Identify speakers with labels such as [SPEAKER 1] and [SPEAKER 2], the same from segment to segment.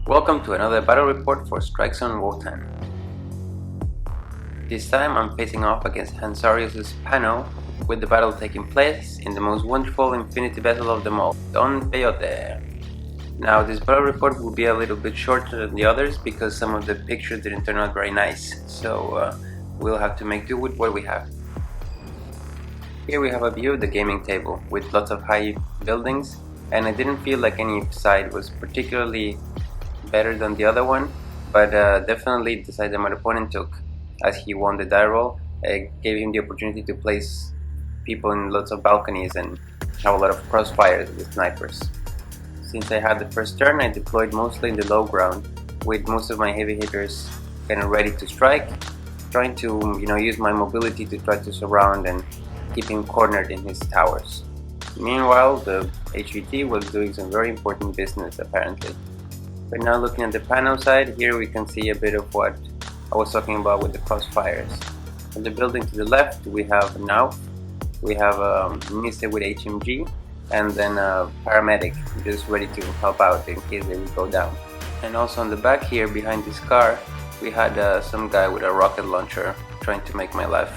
[SPEAKER 1] Welcome to another battle report for Strike Zone Wotan. This time I'm facing off against Hansarius' PanO, with the battle taking place in the most wonderful infinity vessel of them all, Don Peyote. Now this battle report will be a little bit shorter than the others because some of the pictures didn't turn out very nice, so we'll have to make do with what we have. Here we have a view of the gaming table with lots of high buildings, and I didn't feel like any side was particularly better than the other one, but definitely the side that my opponent took, as he won the die roll, gave him the opportunity to place people in lots of balconies and have a lot of crossfires with snipers. Since I had the first turn, I deployed mostly in the low ground, with most of my heavy hitters kind of ready to strike, trying to use my mobility to try to surround and keep him cornered in his towers. Meanwhile, the HVT was doing some very important business apparently. But now looking at the PanO side, here we can see a bit of what I was talking about with the crossfires. On the building to the left we have Now, we have Nisse with HMG, and then a paramedic just ready to help out in case they will go down. And also on the back here behind this car we had some guy with a rocket launcher trying to make my life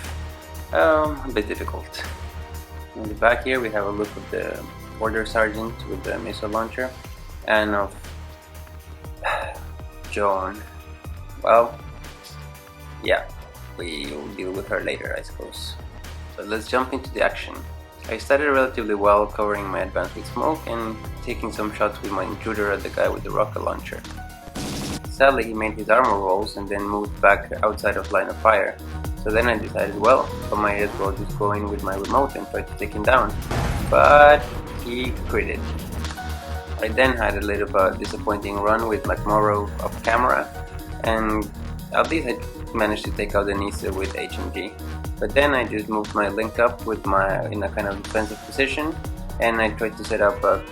[SPEAKER 1] a bit difficult. On the back here we have a look of the order sergeant with the missile launcher, and of Joan. Well, yeah, we'll deal with her later, I suppose. But let's jump into the action. I started relatively well, covering my advance with smoke and taking some shots with my intruder at the guy with the rocket launcher. Sadly, he made his armor rolls and then moved back outside of line of fire. So then I decided, well, I might as well just go in with my remote and try to take him down. But he critted. I then had a little bit of a disappointing run with McMorrow off camera, and at least I managed to take out the Nisse with HMG. But then I just moved my link up with in a kind of defensive position, and I tried to set up a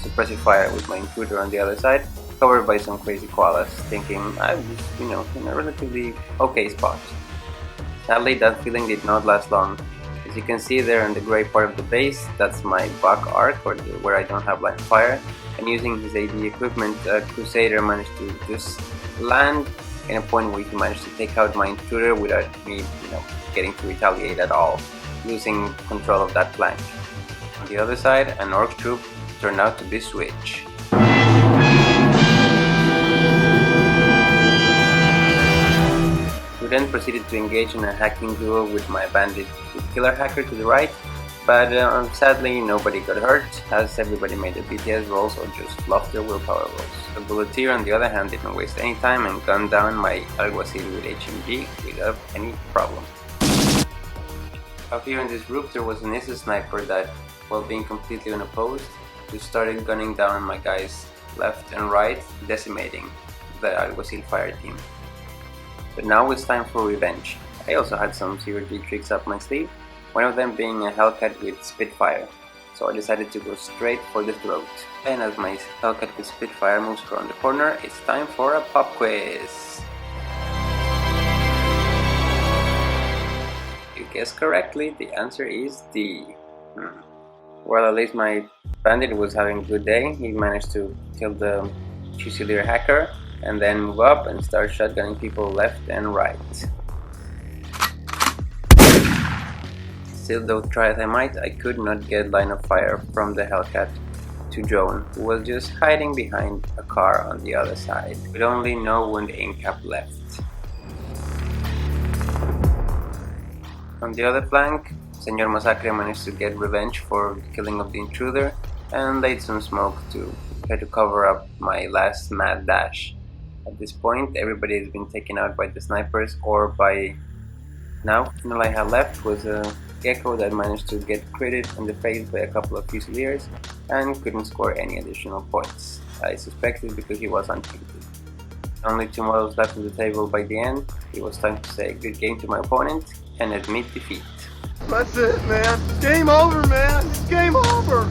[SPEAKER 1] suppressive fire with my intruder on the other side, covered by some crazy koalas, thinking I was, in a relatively okay spot. Sadly, that feeling did not last long. As you can see there in the gray part of the base, that's my back arc, or where I don't have line of fire. And using his AD equipment, Crusader managed to just land in a point where he managed to take out my intruder without me, getting to retaliate at all, losing control of that flank. On the other side, an orc troop turned out to be Switch. We then proceeded to engage in a hacking duel with my bandit with killer hacker to the right, but sadly nobody got hurt, as everybody made their BTS rolls or just fluffed their willpower rolls. The Bulleteer on the other hand didn't waste any time and gunned down my Alguacil with HMG without any problem. Up here in this group there was an Nisse sniper that, while being completely unopposed, just started gunning down my guys left and right, decimating the Alguacil fire team. But now it's time for revenge. I also had some CRG tricks up my sleeve, one of them being a Hellcat with Spitfire, so I decided to go straight for the throat. And as my Hellcat with Spitfire moves around the corner, it's time for a pop quiz! You guessed correctly, the answer is D. Well, at least my bandit was having a good day. He managed to kill the Fusilier hacker, and then move up and start shotgunning people left and right. Still, though try as I might, I could not get line of fire from the Hellcat to Joan, who was just hiding behind a car on the other side, with only no wound aim cap left. On the other flank, Senor Masacre managed to get revenge for the killing of the intruder and laid some smoke to try to cover up my last mad dash. At this point, everybody has been taken out by the snipers or by Now. All I had left was a Gecko that managed to get critted in the face by a couple of Fusiliers and couldn't score any additional points. I suspected because he was unpainted. Only 2 models left on the table by the end. It was time to say good game to my opponent and admit defeat.
[SPEAKER 2] That's it, man. Game over, man. It's game over.